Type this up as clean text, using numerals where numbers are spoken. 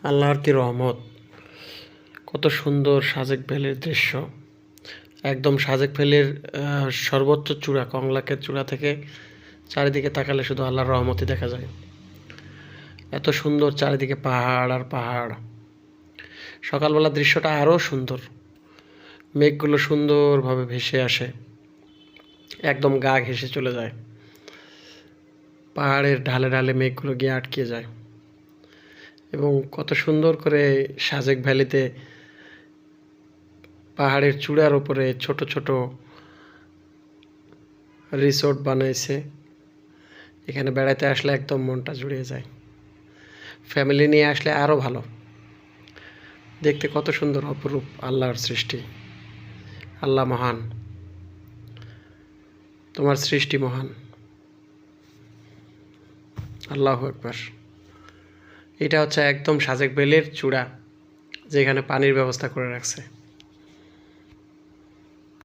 আল্লাহর কি রহমত! কত সুন্দর সাজেক ভ্যালির দৃশ্য। একদম সাজেক ভ্যালির সর্বোচ্চ চূড়া, কংলাকের চূড়া থেকে চারিদিকে তাকালে শুধু আল্লাহর রহমতই দেখা যায়। এত সুন্দর চারিদিকে পাহাড় আর পাহাড়। সকালবেলা দৃশ্যটা আরও সুন্দর। মেঘগুলো সুন্দরভাবে ভেসে আসে, একদম গা ঘেঁষে চলে যায়। পাহাড়ের ঢালে ঢালে মেঘগুলো গিয়ে আটকে যায়। এবং কত সুন্দর করে সাজেক ভ্যালিতে পাহাড়ের চূড়ার উপরে ছোট ছোট রিসোর্ট বানাইছে। এখানে বেড়াতে আসলে একদম মনটা জুড়িয়ে যায়। ফ্যামিলি নিয়ে আসলে আরও ভালো। দেখতে কত সুন্দর অপরূপ আল্লাহর সৃষ্টি। আল্লাহ মহান, তোমার সৃষ্টি মহান। আল্লাহু আকবার। এটা হচ্ছে একদম সাজেক ভ্যালির চূড়া, যেখানে পানির ব্যবস্থা করে রাখছে।